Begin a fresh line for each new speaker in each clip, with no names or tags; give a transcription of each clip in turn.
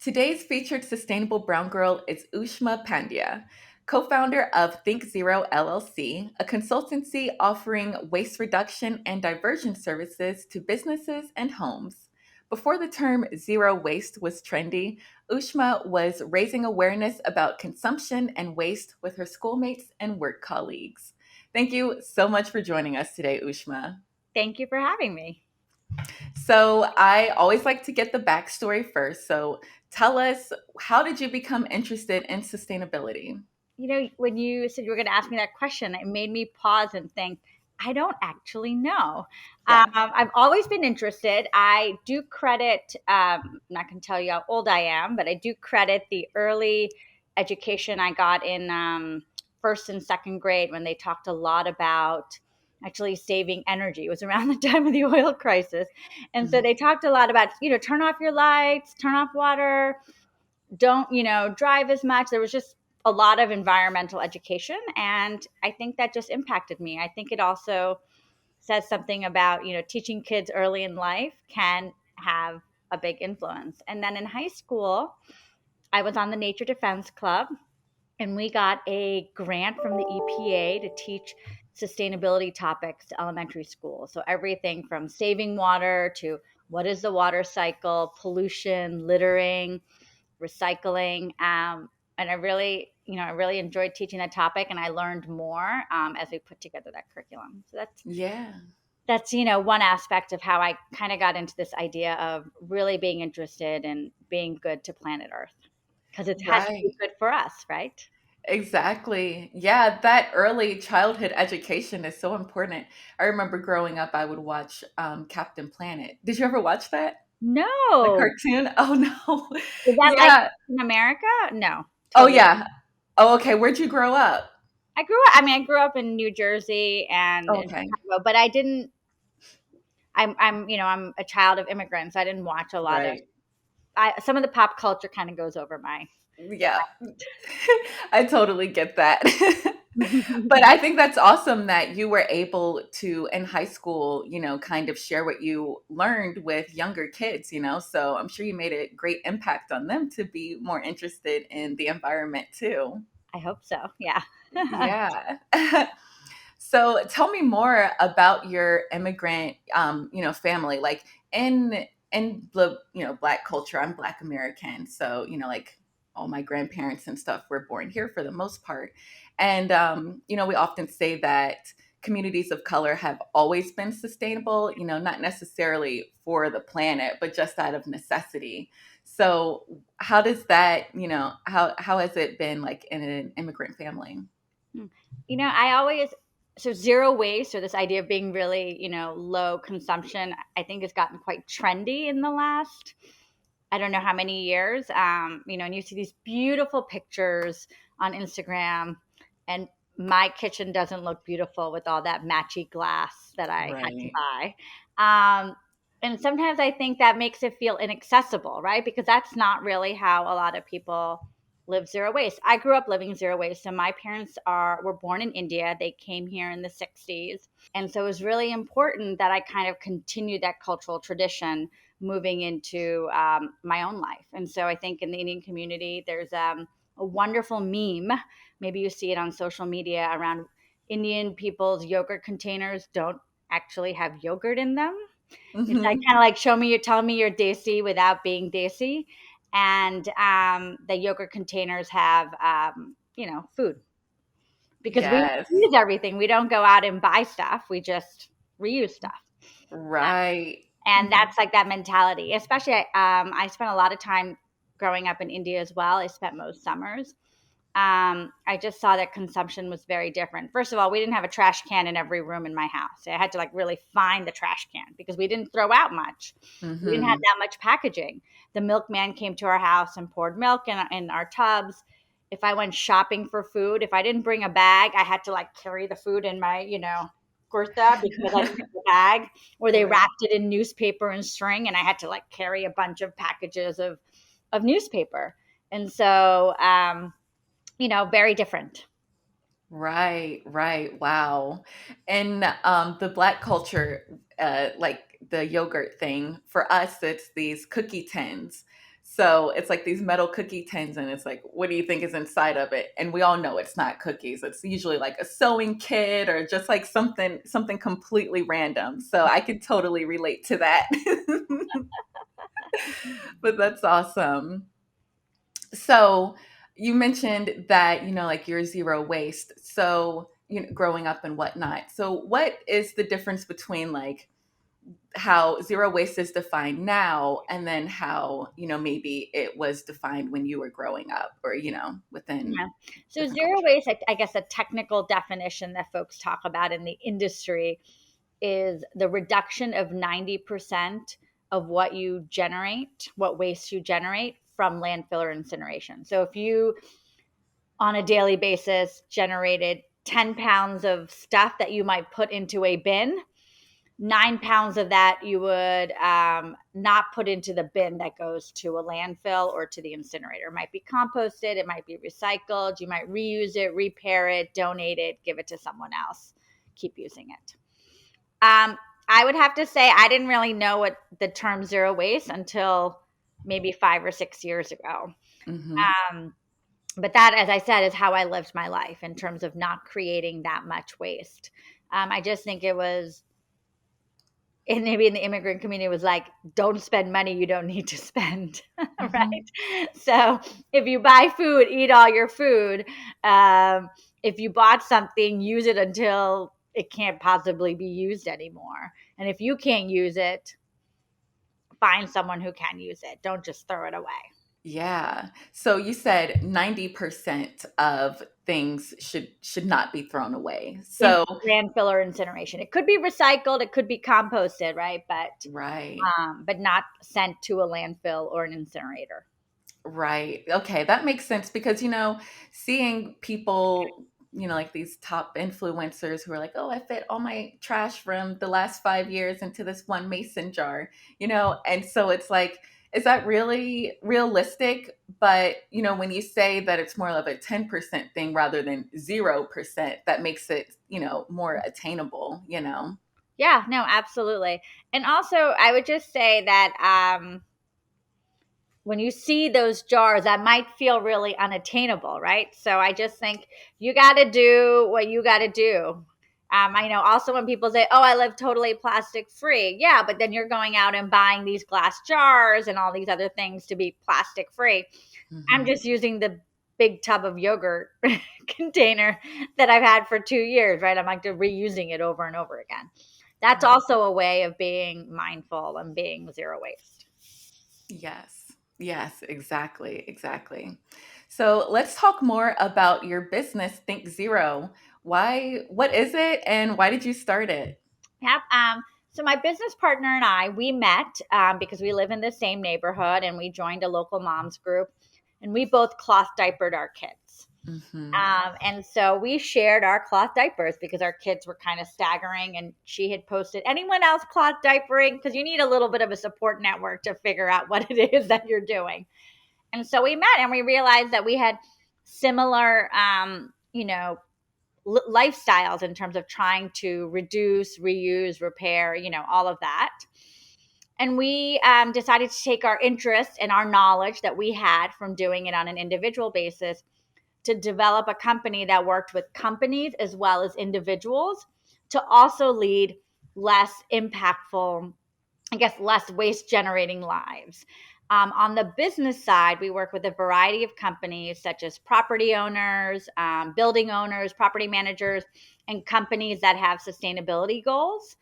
Today's featured sustainable brown girl is Ushma Pandya, co founder of Think Zero LLC, a consultancy offering waste reduction and diversion services to businesses and homes. Before the term zero waste was trendy, Ushma was raising awareness about consumption and waste with her schoolmates and work colleagues. Thank you so much for joining us today, Ushma.
Thank you for having me.
So I always like to get the backstory first. So tell us, how did you become interested in sustainability?
When you said you were going to ask me that question, it made me pause and think, I don't actually know.
Yeah.
I've always been interested. I do credit, I'm not going to tell you how old I am, but I do credit the early education I got in first and second grade when they talked a lot about actually saving energy. It was around the time of the oil crisis. And so
Mhm.
they talked a lot about, turn off your lights, turn off water, don't drive as much. There was just a lot of environmental education, and I think that just impacted me. I think it also says something about teaching kids early in life can have a big influence. And then in high school, I was on the Nature Defense Club, and we got a grant from the EPA to teach sustainability topics to elementary school. So everything from saving water to what is the water cycle, pollution, littering, recycling. And I really enjoyed teaching that topic, and I learned more as we put together that curriculum. So
Yeah.
that's one aspect of how I kind of got into this idea of really being interested in being good to planet Earth, because it has to be
Right.
good for us, right?
Exactly. Yeah, that early childhood education is so important. I remember growing up, I would watch Captain Planet. Did you ever watch that? The
No,
cartoon? Oh, no.
is that like
Yeah.
in America? No,
Oh,
totally.
yeah. Oh, okay. Where'd you grow up?
I grew up in New Jersey and in
Okay.
Chicago, but I didn't. I'm a child of immigrants. I didn't watch a lot of
Right.
some of the pop culture kind of goes over my.
Yeah. I totally get that. But I think that's awesome that you were able to, in high school, kind of share what you learned with younger kids, So I'm sure you made a great impact on them to be more interested in the environment too.
I hope so. Yeah.
Yeah. So tell me more about your immigrant, family. Like in the, Black culture, I'm Black American. So, like all my grandparents and stuff were born here for the most part. And, we often say that communities of color have always been sustainable, not necessarily for the planet, but just out of necessity. So how does that, how has it been like in an immigrant family?
Hmm. I always so zero waste, or this idea of being really, low consumption, I think has gotten quite trendy in the last, I don't know how many years. And you see these beautiful pictures on Instagram, and my kitchen doesn't look beautiful with all that matchy glass that I had to
Right.
buy. And sometimes I think that makes it feel inaccessible, right? Because that's not really how a lot of people live zero waste. I grew up living zero waste. So my parents were born in India. They came here in the 60s. And so it was really important that I kind of continued that cultural tradition moving into my own life. And so I think in the Indian community, there's a wonderful meme. Maybe you see it on social media around Indian people's yogurt containers don't actually have yogurt in them. It's like
Hmm.
kind of like tell me you're desi without being desi. And the yogurt containers have, food, because we
Yes.
use everything. We don't go out and buy stuff. We just reuse stuff.
Right.
And
Mhm.
that's like that mentality. Especially, I spent a lot of time growing up in India as well. I spent most summers. I just saw that consumption was very different. First of all, we didn't have a trash can in every room in my house. I had to like really find the trash can because we didn't throw out much. We didn't have
Mhm.
that much packaging. The milkman came to our house and poured milk in our tubs. If I went shopping for food, if I didn't bring a bag, I had to like carry the food in my, kurta because I didn't have a bag, or they
Right.
wrapped it in newspaper and string, and I had to like carry a bunch of packages of newspaper. And so, very different.
Right, right. Wow. And the Black culture, like the yogurt thing, for us, it's these cookie tins. So it's like these metal cookie tins, and it's like, what do you think is inside of it? And we all know it's not cookies. It's usually like a sewing kit or just like something completely random. So I can totally relate to that. But that's awesome. So you mentioned that, like you're zero waste. So, growing up and whatnot. So what is the difference between like how zero waste is defined now and then how, maybe it was defined when you were growing up or, within
Yeah. So
different
zero
cultures?
waste, I guess a technical definition that folks talk about in the industry is the reduction of 90% of what you generate, what waste you generate from landfill or incineration. So if you on a daily basis generated 10 pounds of stuff that you might put into a bin, 9 pounds of that you would not put into the bin that goes to a landfill or to the incinerator. It might be composted, it might be recycled, you might reuse it, repair it, donate it, give it to someone else, keep using it. I would have to say I didn't really know what the term zero waste until maybe 5 or 6 years ago.
Mm-hmm.
Um, but that, as I said, is how I lived my life in terms of not creating that much waste. I just think it was, and maybe in the immigrant community, was like, don't spend money you don't need to spend,
Mm-hmm.
right? So if you buy food, eat all your food. If you bought something, use it until it can't possibly be used anymore. And if you can't use it, find someone who can use it. Don't just throw it away.
Yeah. So you said 90% of things should not be thrown away.
In
So,
landfill or incineration, it could be recycled, it could be composted, right?
right.
But not sent to a landfill or an incinerator.
Right. Okay, that makes sense because, seeing people, like these top influencers who are like, "Oh, I fit all my trash from the last 5 years into this one mason jar." And so it's like, is that really realistic? But, when you say that it's more of a 10% thing rather than 0%, that makes it, more attainable.
Yeah, no, absolutely. And also, I would just say that when you see those jars, that might feel really unattainable, right? So I just think you got to do what you got to do. I know also when people say, "Oh, I live totally plastic free," yeah, but then you're going out and buying these glass jars and all these other things to be plastic free. I'm
Mhm.
just using the big tub of yogurt container that I've had for 2 years, right? I'm like reusing it over and over again. That's
Right.
also a way of being mindful and being zero waste.
Yes. Yes, exactly. Exactly. So let's talk more about your business, Think Zero. What is it and why did you start it?
Yep. So my business partner and I, we met because we live in the same neighborhood, and we joined a local moms group, and we both cloth diapered our kids.
Hmm.
And so we shared our cloth diapers because our kids were kind of staggering. And she had posted, anyone else cloth diapering? Because you need a little bit of a support network to figure out what it is that you're doing. And so we met and we realized that we had similar, lifestyles in terms of trying to reduce, reuse, repair, all of that. And we decided to take our interest and our knowledge that we had from doing it on an individual basis to develop a company that worked with companies as well as individuals to also lead less impactful, I guess, less waste generating lives. On the business side, we work with a variety of companies such as property owners, building owners, property managers, and companies that have sustainability goals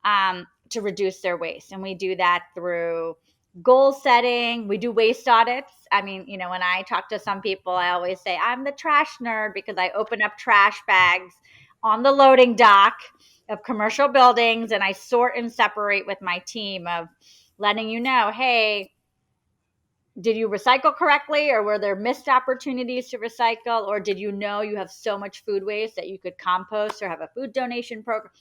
to reduce their waste. And we do that through goal setting. We do waste audits. I mean, when I talk to some people, I always say I'm the trash nerd because I open up trash bags on the loading dock of commercial buildings and I sort and separate with my team of letting you know, hey, did you recycle correctly, or were there missed opportunities to recycle, or did you know you have so much food waste that you could compost or have a food donation program?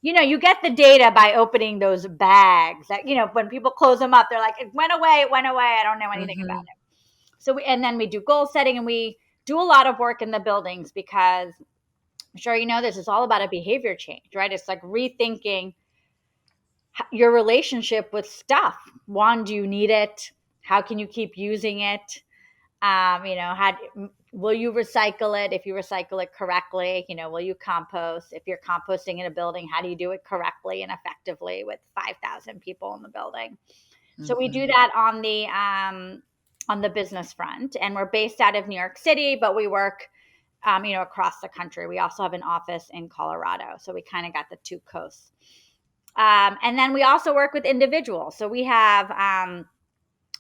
You get the data by opening those bags that, when people close them up, they're like, it went away, I don't know anything about
Hmm.
it. And then we do goal setting, and we do a lot of work in the buildings because I'm sure this is all about a behavior change, right? It's like rethinking your relationship with stuff. One, do you need it? How can you keep using it? Will you recycle it? If you recycle it correctly, will you compost? If you're composting in a building, how do you do it correctly and effectively with 5,000 people in the building? So we do
Hmm.
that on the business front, and we're based out of New York City, but we work across the country. We also have an office in Colorado, so we kind of got the two coasts. And then we also work with individuals. So we have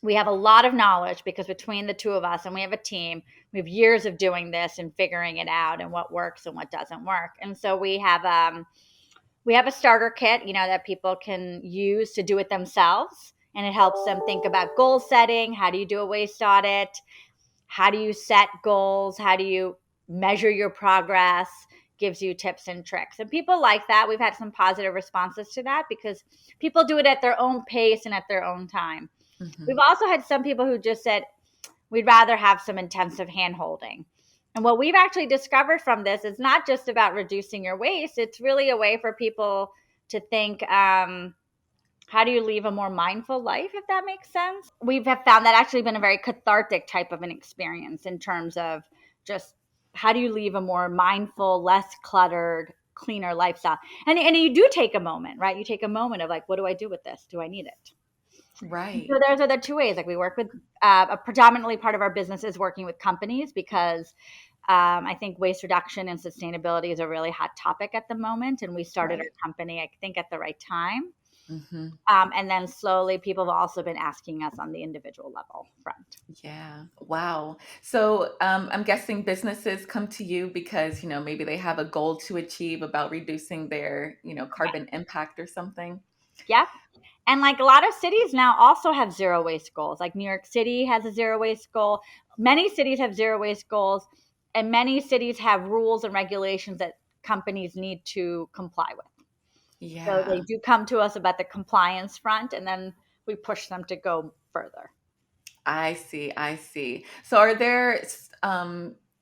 a lot of knowledge because between the two of us, and we have a team, we have years of doing this and figuring it out and what works and what doesn't work. And so we have a starter kit, that people can use to do it themselves. And it helps them think about goal setting. How do you do a waste audit? How do you set goals? How do you measure your progress? Gives you tips and tricks. And people like that. We've had some positive responses to that because people do it at their own pace and at their own time. We've
Hmm.
also had some people who just said, we'd rather have some intensive hand holding. And what we've actually discovered from this is not just about reducing your waste, it's really a way for people to think, how do you leave a more mindful life, if that makes sense? We've found that actually been a very cathartic type of an experience in terms of just how do you leave a more mindful, less cluttered, cleaner lifestyle. And you do take a moment, right? You take a moment of like, what do I do with this? Do I need it? So
Right.
those are the two ways. Like we work with a predominantly part of our business is working with companies because I think waste reduction and sustainability is a really hot topic at the moment. And we started our
Right.
company, I think, at the right time.
Hmm.
And then slowly, people have also been asking us on the individual level front.
Yeah. Wow. So I'm guessing businesses come to you because, maybe they have a goal to achieve about reducing their, carbon impact or something.
Yep. And like a lot of cities now also have zero waste goals. Like New York City has a zero waste goal. Many cities have zero waste goals, and many cities have rules and regulations that companies need to comply with. So they
Yeah.
do come to us about the compliance front, and then we push them to go further.
I see. I see. So are there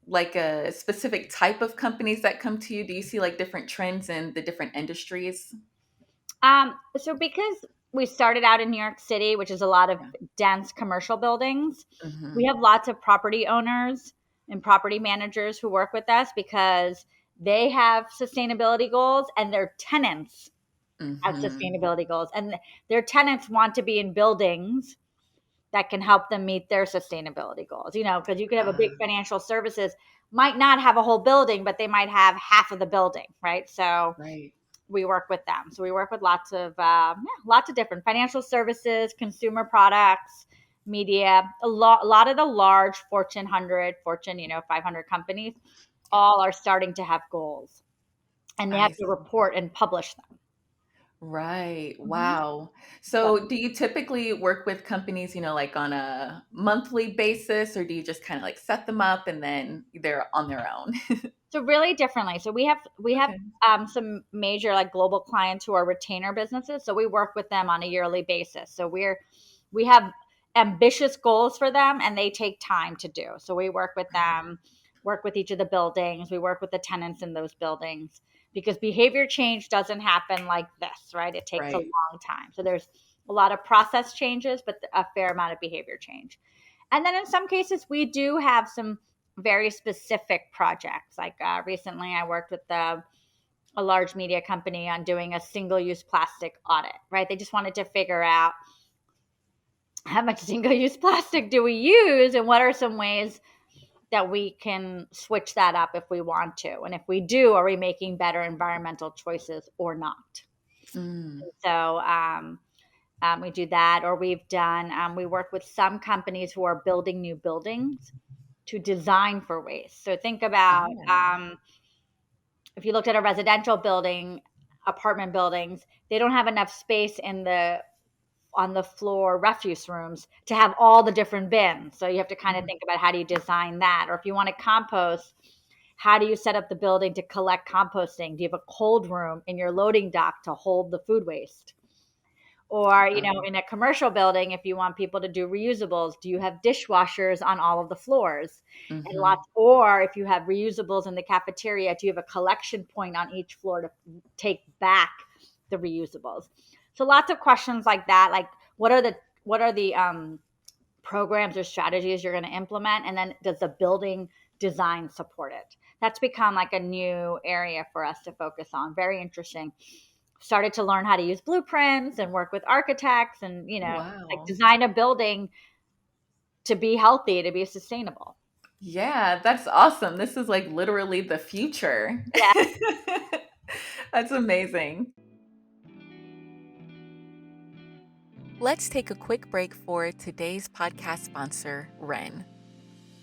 like a specific type of companies that come to you? Do you see like different trends in the different industries?
So because we started out in New York City, which is a lot of
Yeah.
dense commercial buildings, we
Hmm.
have lots of property owners and property managers who work with us because they have sustainability goals and their tenants have
Hmm.
sustainability goals. And their tenants want to be in buildings that can help them meet their sustainability goals. Because you could have a big financial services, might not have a whole building, but they might have half of the building, right? So
Right.
we work with them. So we work with lots of different financial services, consumer products, media. A lot of the large Fortune 100, Fortune 500 companies,
Yeah.
all are starting to have goals, and they have
I
to
see.
report and publish them.
Right.
Mhm.
Wow.
So
So do you typically work with companies, like on a monthly basis, or do you just kind of like set them up and then they're on their own?
So really differently. So we have
Okay.
some major like global clients who are retainer businesses. So we work with them on a yearly basis. So we have ambitious goals for them, and they take time to do. So we work with them, work with each of the buildings. We work with the tenants in those buildings because behavior change doesn't happen like this, right? It takes a
Right.
long time. So there's a lot of process changes, but a fair amount of behavior change. And then in some cases, we do have some very specific projects. Like recently, I worked with a large media company on doing a single use plastic audit, right? They just wanted to figure out how much single use plastic do we use and what are some ways that we can switch that up if we want to. And if we do, are we making better environmental choices or not?
Mm.
So, we do that, or we work with some companies who are building new buildings to design for waste. So think about
Oh.
if you looked at a residential building, apartment buildings, they don't have enough space in the on the floor refuse rooms to have all the different bins. So you have to kind of
Mhm.
think about how do you design that, or if you want to compost, how do you set up the building to collect composting? Do you have a cold room in your loading dock to hold the food waste? Or,
Um,
in a commercial building, if you want people to do reusables, do you have dishwashers on all of the floors? And
mhm.
lots, or if you have reusables in the cafeteria, do you have a collection point on each floor to take back the reusables? So lots of questions like that, like what are the programs or strategies you're going to implement? And then does the building design support it? That's become like a new area for us to focus on. Very interesting. Started to learn how to use blueprints and work with architects and, like
Wow.
design a building to be healthy, to be sustainable.
Yeah, that's awesome. This is like literally the future.
Yeah.
That's amazing. Let's take a quick break for today's podcast sponsor, Ren.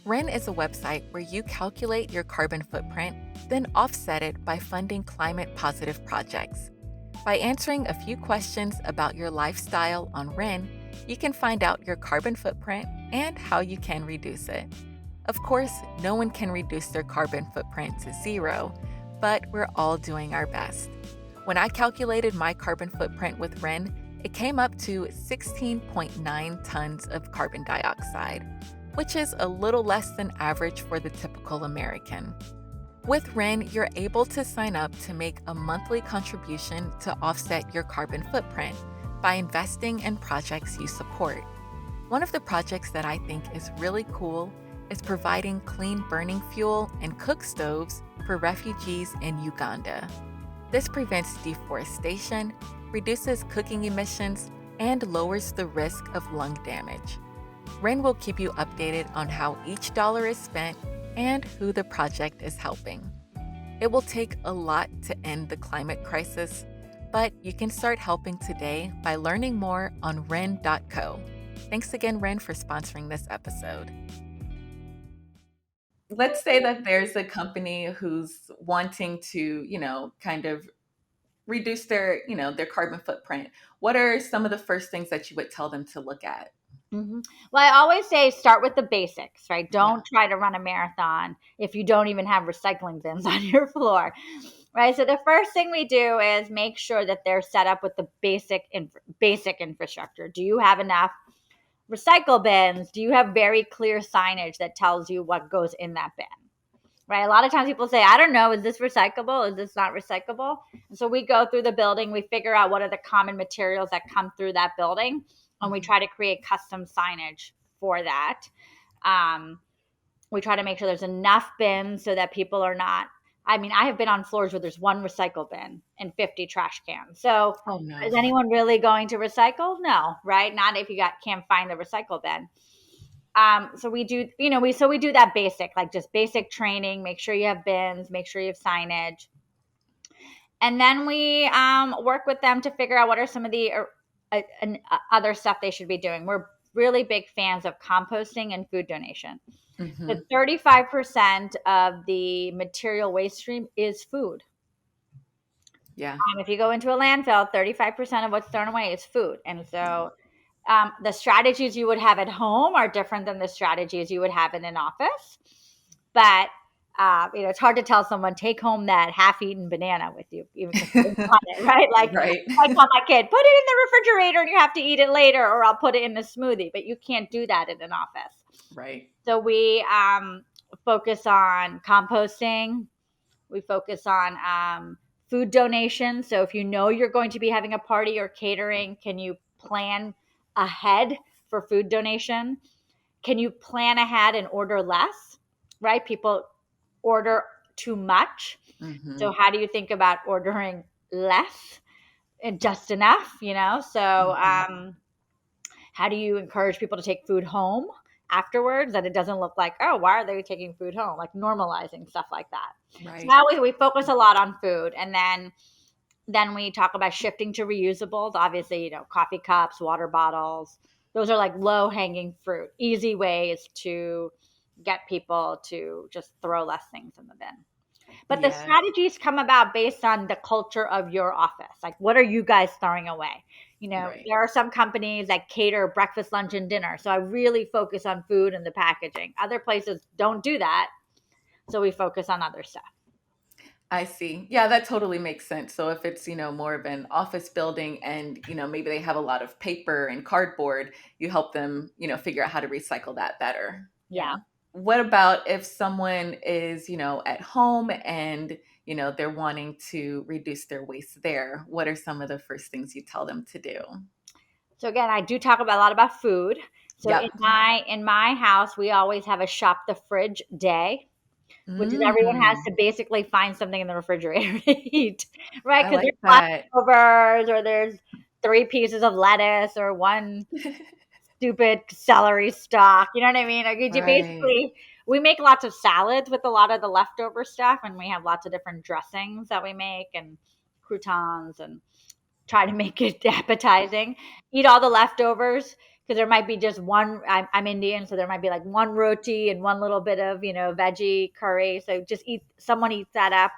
Ren is a website where you calculate your carbon footprint, then offset it by funding climate positive projects. By answering a few questions about your lifestyle on Ren, you can find out your carbon footprint and how you can reduce it. Of course, no one can reduce their carbon footprint to zero, but we're all doing our best. When I calculated my carbon footprint with Ren, it came up to 16.9 tons of carbon dioxide, which is a little less than average for the typical American. With Ren, you're able to sign up to make a monthly contribution to offset your carbon footprint by investing in projects you support. One of the projects that I think is really cool is providing clean burning fuel and cook stoves for refugees in Uganda. This prevents deforestation, reduces cooking emissions, and lowers the risk of lung damage. Ren will keep you updated on how each dollar is spent and who the project is helping. It will take a lot to end the climate crisis, but you can start helping today by learning more on ren.co. Thanks again, Ren, for sponsoring this episode. Let's say that there's a company who's wanting to, kind of reduce their carbon footprint. What are some of the first things that you would tell them to look at?
Well, I always say start with the basics, right?
Yeah.
Don't try to run a marathon if you don't even have recycling bins on your floor, right? So the first thing we do is make sure that they're set up with the basic infrastructure. Do you have enough recycle bins? Do you have very clear signage that tells you what goes in that bin? Right? A lot of times people say, I don't know, is this recyclable? Is this not recyclable? And so we go through the building, we figure out what are the common materials that come through that building, and we try to create custom signage for that. We try to make sure there's enough bins so that people are not. I mean, I have been on floors where there's one recycle bin and 50 trash cans. So
Oh no.
is anyone really going to recycle? No, right? Not if you can't find the recycle bin. So we do, we do that basic, like just basic training, make sure you have bins, make sure you have signage. And then we work with them to figure out what are some of the other stuff they should be doing. We're really big fans of composting and food donation. The 35% of the material waste stream is food.
Yeah.
If you go into a landfill, 35% of what's thrown away is food. And so the strategies you would have at home are different than the strategies you would have in an office. But it's hard to tell someone take home that half-eaten banana with you, even if you want it, right? Like
Right.
I tell my kid, put it in the refrigerator and you have to eat it later, or I'll put it in the smoothie. But you can't do that in an office.
Right.
So we focus on composting. We focus on food donation. So if you know you're going to be having a party or catering, can you plan ahead for food donation? Can you plan ahead and order less? Right? People order too much. So how do you think about ordering less and just enough? So how do you encourage people to take food home afterwards, that it doesn't look like, oh, why are they taking food home? Like normalizing stuff like that.
Right.
So now we focus a lot on food, and then we talk about shifting to reusables. Obviously, coffee cups, water bottles. Those are like low hanging fruit, easy ways to get people to just throw less things in the bin. But the strategies come about based on the culture of your office. Like, what are you guys throwing away? There are some companies that cater breakfast, lunch, and dinner. So I really focus on food and the packaging. Other places don't do that. So we focus on other stuff.
I see. Yeah, that totally makes sense. So if it's, more of an office building and, maybe they have a lot of paper and cardboard, you help them, figure out how to recycle that better.
Yeah.
What about if someone is, at home and, they're wanting to reduce their waste there? What are some of the first things you tell them to do?
So again, I do talk a lot about food. So in
Yep.
my house, we always have a shop the fridge day, which is everyone has
Mm,
to basically find something in the refrigerator to eat, right?
I
Because
like
there's
that.
leftovers, or there's 3 pieces of lettuce, or one stupid celery stalk. You know what I mean? Like you
Right.
basically, we make lots of salads with a lot of the leftover stuff, and we have lots of different dressings that we make, and croutons, and try to make it appetizing. Eat all the leftovers, because there might be just one. I'm Indian, so there might be like one roti and one little bit of veggie curry. So just eat. Someone eats that up.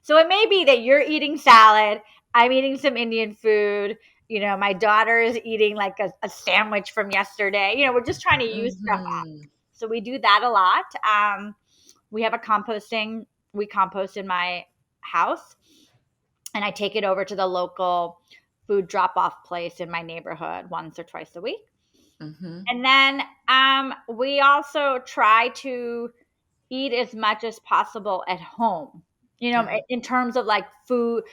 So it may be that you're eating salad. I'm eating some Indian food. My daughter is eating like a sandwich from yesterday. We're just trying to use stuff up.
Mhm.
So we do that a lot. We have a composting. We compost in my house, and I take it over to the local food drop off place in my neighborhood once or twice a week.
Mhm.
And then we also try to eat as much as possible at home,
Yeah.
in terms of like food,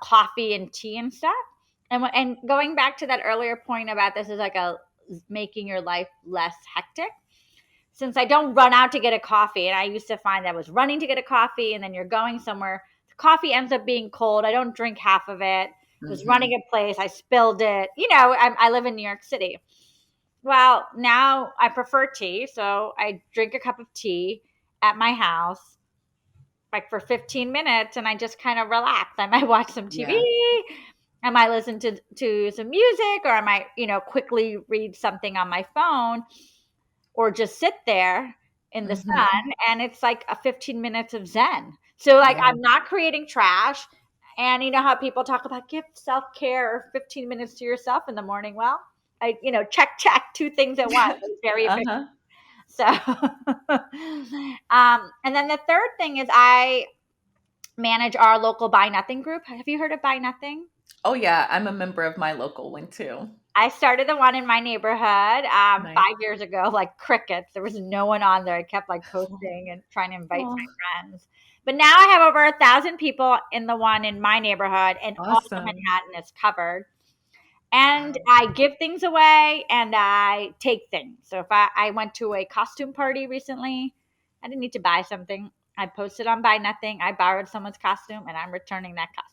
coffee, and tea and stuff. And going back to that earlier point about this is like a making your life less hectic. Since I don't run out to get a coffee, and I used to find that I was running to get a coffee, and then you're going somewhere, the coffee ends up being cold. I don't drink half of it. I was running
Mhm.
a place, I spilled it. I live in New York City. Well, now I prefer tea, so I drink a cup of tea at my house, like for 15 minutes, and I just kind of relax. I might watch some
Yeah.
TV. I might listen to some music, or I might, quickly read something on my phone, or just sit there in the sun,
Mhm.
and it's like a 15 minutes of zen. So like
Yeah.
I'm not creating trash. And you know how people talk about give self-care or 15 minutes to yourself in the morning? Well, I check two things at once. It's very efficient.
Uh-huh.
So and then the third thing is I manage our local Buy Nothing group. Have you heard of Buy Nothing?
Oh, yeah, I'm a member of my local one too.
I started the one in my neighborhood
Nice.
5 years ago, like crickets. There was no one on there. I kept like posting and trying to invite
Oh,
my friends. But now I have over 1,000 people in the one in my neighborhood, and all of
awesome.
Manhattan is covered. And
Wow.
I give things away, and I take things. So if I went to a costume party recently, I didn't need to buy something. I posted on Buy Nothing. I borrowed someone's costume, and I'm returning that costume.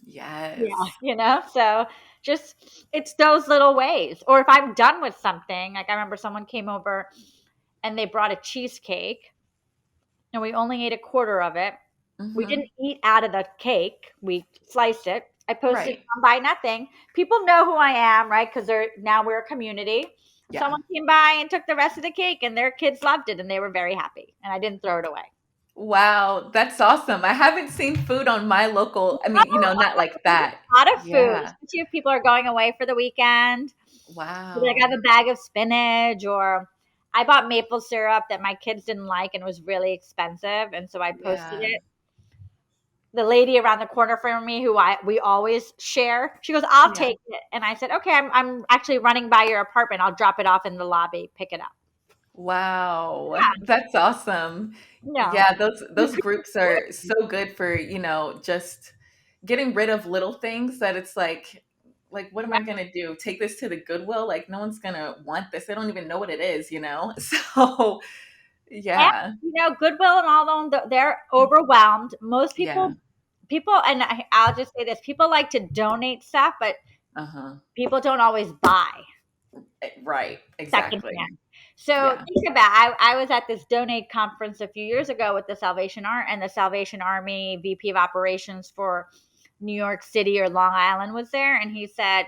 Yeah,
Yes.
so just it's those little ways. Or if I'm done with something, like I remember someone came over and they brought a cheesecake, and we only ate a quarter of it. We didn't
Mhm.
eat out of the cake. We sliced it. I posted
Right.
on Buy Nothing. People know who I am, right? Because we're a community.
Yeah.
Someone came by and took the rest of the cake, and their kids loved it, and they were very happy. And I didn't throw it away.
Wow, that's awesome. I haven't seen food on my local, I mean, not like
We get
that.
a lot of food,
Yeah.
especially if people are going away for the weekend. Like I have
Wow.
a bag of spinach, or I bought maple syrup that my kids didn't like and was really expensive, and so I posted
Yeah.
it. The lady around the corner from me, who we always share, she goes, "I'll
Yeah.
take it," and I said, "Okay, I'm actually running by your apartment. I'll drop it off in the lobby. Pick it up."
Wow,
Yeah,
that's awesome.
no,
Yeah,
you
those
could
groups
do
are
it.
so good for, just getting rid of little things that it's like what am I gonna do? Take this to the Goodwill? Like no one's gonna want this. They don't even know what it is, you know? So,
And
yeah.
Goodwill and all them, they're overwhelmed. Most
Yeah.
people, and I'll just say this: people like to donate stuff, but
Uh-huh.
people don't always buy
Right. Exactly.
secondhand. So
Yeah.
think about I was at this donate conference a few years ago with the Salvation Army, and the Salvation Army VP of operations for New York City or Long Island was there, and he said,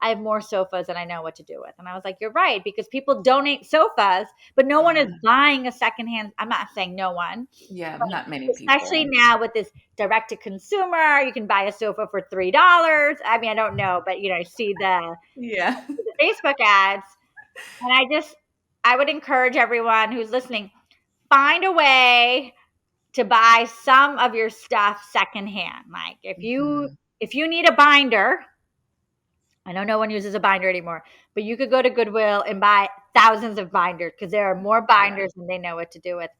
"I have more sofas than I know what to do with." And I was like, "You're right, because people donate sofas, but no one is
Yeah.
buying a secondhand." I'm not saying no one,
Yeah,
but
not many
especially
people.
now with this direct to consumer, you can buy a sofa for $3. I mean, I don't know, but I see
Yeah.
the Facebook ads, and I would encourage everyone who's listening, find a way to buy some of your stuff secondhand. Like
Mhm.
if you need a binder, I know no one uses a binder anymore, but you could go to Goodwill and buy thousands of binders, because there are more
Yeah.
binders than they know what to do with.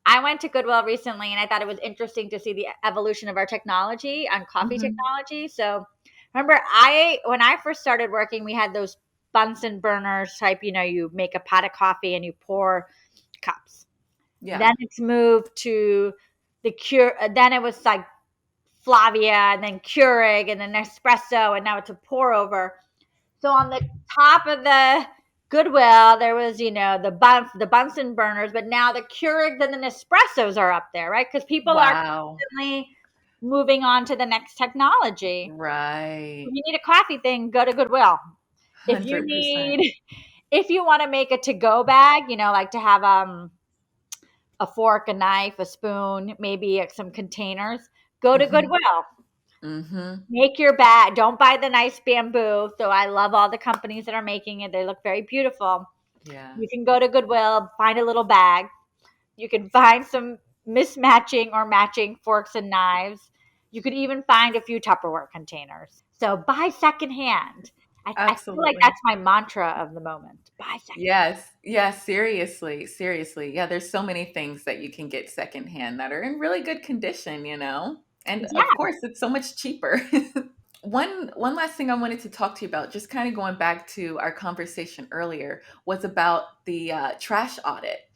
I went to Goodwill recently, and I thought it was interesting to see the evolution of our technology on coffee
Mhm.
technology. So remember, I when I first started working, we had those Bunsen burners type, you make a pot of coffee and you pour cups.
Yeah.
Then it's moved to the cure. Then it was like Flavia and then Keurig and then Nespresso, and now it's a pour over. So on the top of the Goodwill, there was, the Bunsen burners, but now the Keurigs and the Nespressos are up there, right? Because people are
Wow.
constantly moving on to the next technology. If
Right.
you need a coffee thing, go to Goodwill. If you
100%.
need, if you want to make a to-go bag, like to have a fork, a knife, a spoon, maybe some containers, go to
Mhm.
Goodwill.
Mhm.
Make your bag. Don't buy the nice bamboo. So I love all the companies that are making it. They look very beautiful.
Yeah.
You can go to Goodwill, find a little bag. You can find some mismatching or matching forks and knives. You could even find a few Tupperware containers. So buy secondhand. I feel like
Absolutely.
that's my mantra of the moment. Buy second.
Yes. Yes, seriously. Seriously. Yeah, there's so many things that you can get secondhand that are in really good condition, you know? And of
Yeah.
course, it's so much cheaper. One last thing I wanted to talk to you about, just kind of going back to our conversation earlier, was about the trash audit.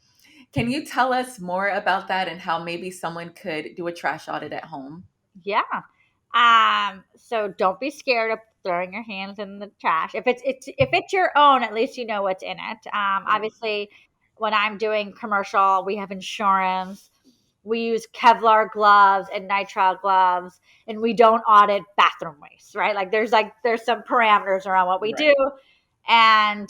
Can you tell us more about that and how maybe someone could do a trash audit at home?
Yeah. So don't be scared of throwing your hands in the trash. If it's your own, at least you know what's in it.
Right.
Obviously, when I'm doing commercial, we have insurance. We use Kevlar gloves and nitrile gloves, and we don't audit bathroom waste, right? There's some parameters around what we
Right.
do, and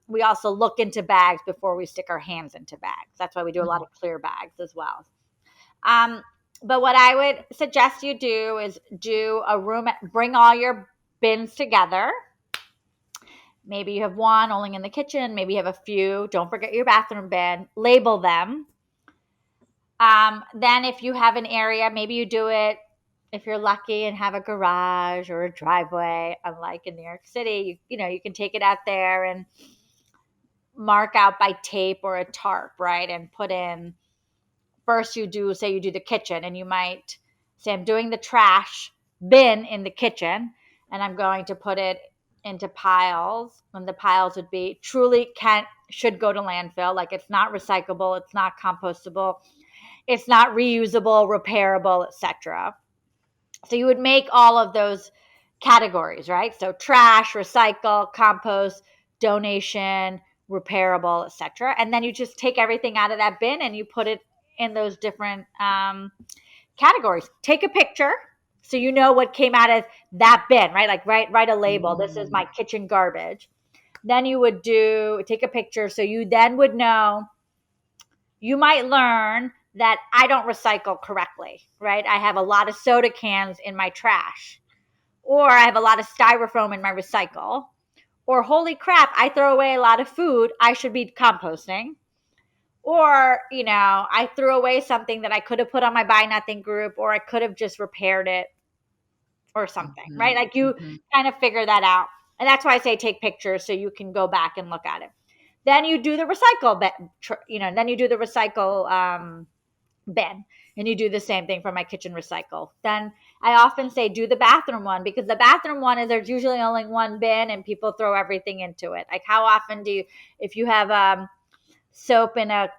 we also look into bags before we stick our hands into bags. That's why we do a lot
Mhm.
of clear bags as well. Um, but what I would suggest you do is do a room, bring all your bins together. Maybe you have one only in the kitchen, maybe you have a few. Don't forget your bathroom bin, label them. Then, if you have an area, maybe you do it if you're lucky and have a garage or a driveway. Unlike in New York City, you can take it out there and mark out by tape or a tarp, right? And put in first you do the kitchen, and you might say, I'm doing the trash bin in the kitchen, and I'm going to put it into piles. And the piles would be truly can should go to landfill. Like, it's not recyclable, it's not compostable, it's not reusable, repairable, etc. So you would make all of those categories, right? So trash, recycle, compost, donation, repairable, etc. And then you just take everything out of that bin and you put it in those different categories. Take a picture so you know what came out of that bin, right? Like write a label. This is my
Mm.
kitchen garbage. Then you would take a picture so you then would know. You might learn that I don't recycle correctly, right? I have a lot of soda cans in my trash, or I have a lot of styrofoam in my recycle, or holy crap, I throw away a lot of food. I should be composting. Or, I threw away something that I could have put on my buy nothing group, or I could have just repaired it or something, right?
Mhm.
Like, you
Mhm.
kind of figure that out. And that's why I say take pictures so you can go back and look at it. Then you do the recycle, then you do the recycle bin, and you do the same thing for my kitchen recycle. Then I often say do the bathroom one, because the bathroom one is there's usually only one bin and people throw everything into it. Like, how often if you have soap in a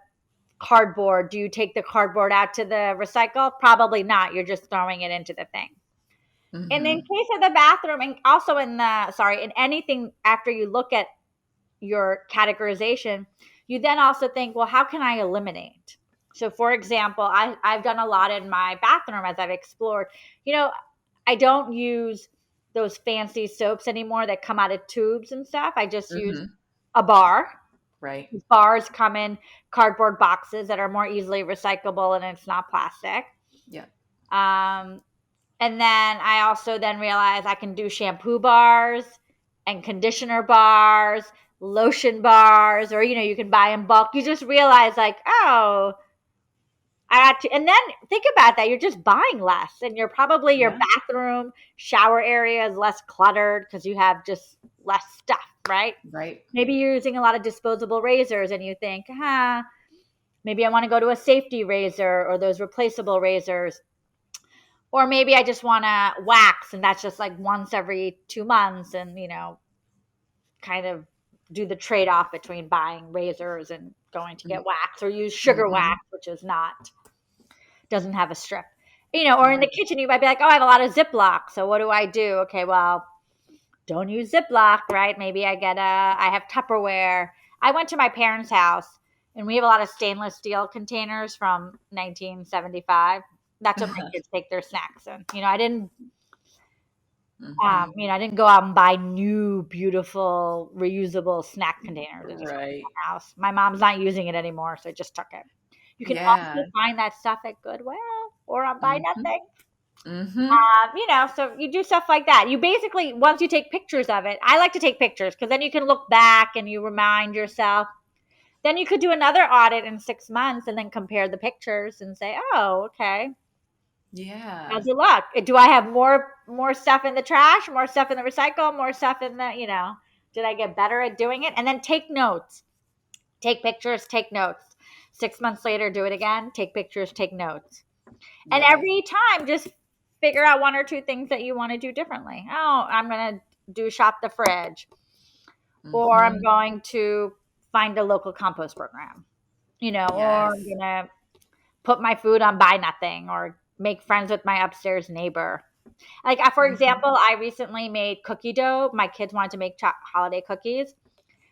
cardboard, do you take the cardboard out to the recycle? Probably not. You're just throwing it into the thing. And in
Mhm.
case of the bathroom, and also in anything after you look at your categorization, you then also think, well, how can I eliminate? So, for example, I've done a lot in my bathroom as I've explored. You know, I don't use those fancy soaps anymore that come out of tubes and stuff. I just use
Mhm.
a bar.
Right.
Bars come in cardboard boxes that are more easily recyclable, and it's not plastic.
Yeah.
Um, and then I also then realized I can do shampoo bars and conditioner bars, lotion bars, or you can buy in bulk. You just realize, like, oh, I had to, and then think about that. You're just buying less, and your
Yeah.
bathroom, shower area is less cluttered because you have just less stuff, right?
Right.
Maybe you're using a lot of disposable razors, and you think, maybe I want to go to a safety razor or those replaceable razors. Or maybe I just want to wax, and that's just like once every 2 months, and kind of do the trade off between buying razors and going to get wax or use sugar
Mm-hmm.
wax, which is not, doesn't have a strip. You know, or in the
Right.
kitchen, you might be like, oh, I have a lot of Ziploc. So what do I do? Okay, well, don't use Ziploc, right? Maybe I have Tupperware. I went to my parents' house and we have a lot of stainless steel containers from 1975. That's what my kids take their snacks in.
Mm-hmm.
I didn't go out and buy new, beautiful, reusable snack containers. I just went to
Right.
my house. My mom's not using it anymore, so I just took it. You can
Yeah.
also find that stuff at Goodwill or on Buy
Mm-hmm.
Nothing.
Mm-hmm.
So you do stuff like that. You basically, once you take pictures of it, I like to take pictures because then you can look back and you remind yourself. Then you could do another audit in 6 months and then compare the pictures and say, oh, okay, how's
Yeah.
it look? Do I have more stuff in the trash, more stuff in the recycle, more stuff in the, did I get better at doing it? And then take notes, take pictures, take notes. 6 months later, do it again, take pictures, take notes. And
Yes.
every time, just figure out one or two things that you want to do differently. Oh, I'm going to do shop the fridge, or I'm
Mm-hmm.
going to find a local compost program, or I'm
Yes.
going to put my food on Buy Nothing or make friends with my upstairs neighbor. Like, for
Mm-hmm.
example, I recently made cookie dough. My kids wanted to make holiday cookies.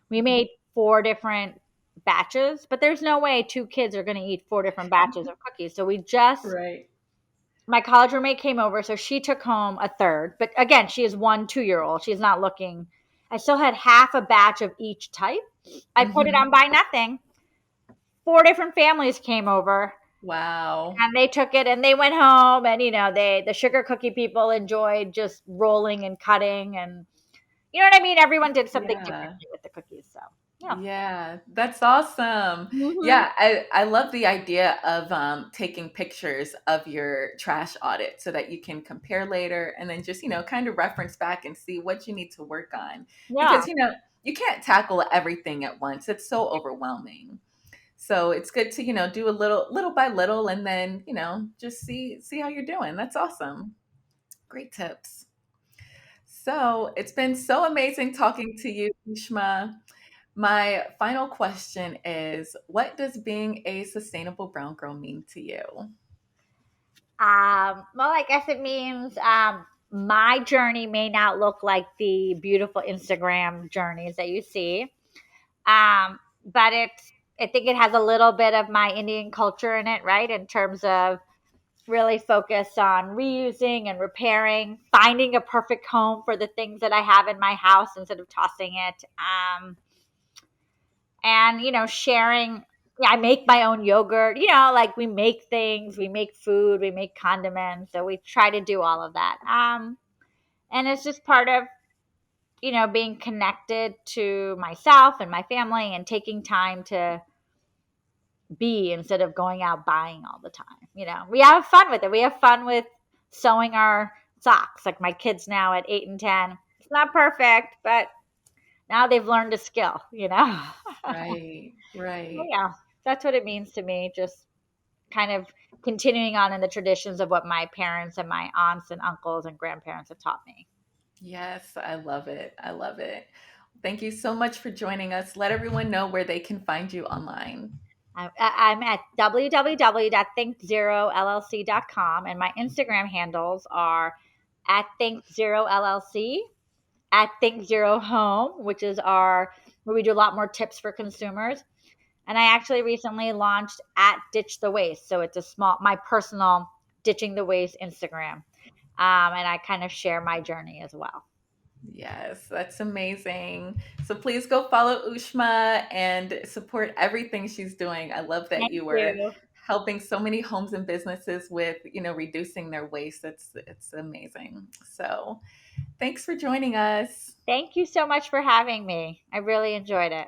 We made 4 different batches, but there's no way 2 kids are going to eat 4 different batches of cookies. So
Right.
my college roommate came over, so she took home a third. But again, she is 1 2-year-old. She's not looking. I still had half a batch of each type. I put it
Mm-hmm.
on Buy Nothing. 4 different families came over
Wow.
and they took it and they went home, and the sugar cookie people enjoyed just rolling and cutting, and you know what I mean? Everyone did something
Yeah.
differently with the cookies. So yeah.
Yeah, that's awesome.
Hmm.
Yeah, I love the idea of taking pictures of your trash audit so that you can compare later and then just, kind of reference back and see what you need to work on.
Yeah.
Because, you can't tackle everything at once. It's so overwhelming. So it's good to, do a little by little and then, just see how you're doing. That's awesome. Great tips. So it's been so amazing talking to you, Ushma. My final question is, what does being a sustainable brown girl mean to you?
Well, I guess it means my journey may not look like the beautiful Instagram journeys that you see, but I think it has a little bit of my Indian culture in it, right? In terms of really focus on reusing and repairing, finding a perfect home for the things that I have in my house instead of tossing it. And sharing. Yeah, I make my own yogurt. Like we make things, we make food, we make condiments, so we try to do all of that. And it's just part of being connected to myself and my family and taking time to be instead of going out buying all the time. We have fun with it. We have fun with sewing our socks. Like my kids now at 8 and 10, it's not perfect, but now they've learned a skill.
Right,
Well,
right.
yeah, that's what it means to me. Just kind of continuing on in the traditions of what my parents and my aunts and uncles and grandparents have taught me.
Yes, I love it. I love it. Thank you so much for joining us. Let everyone know where they can find you online.
I'm at www.thinkzerollc.com, and my Instagram handles are at ThinkZeroLLC, at ThinkZeroHome, which is where we do a lot more tips for consumers. And I actually recently launched at Ditch the Waste. So it's my personal Ditching the Waste Instagram. And I kind of share my journey as well.
Yes, that's amazing. So please go follow Ushma and support everything she's doing. I love that
Thank
you were
you.
helping so many homes and businesses with, reducing their waste. It's amazing. So, thanks for joining us.
Thank you so much for having me. I really enjoyed it.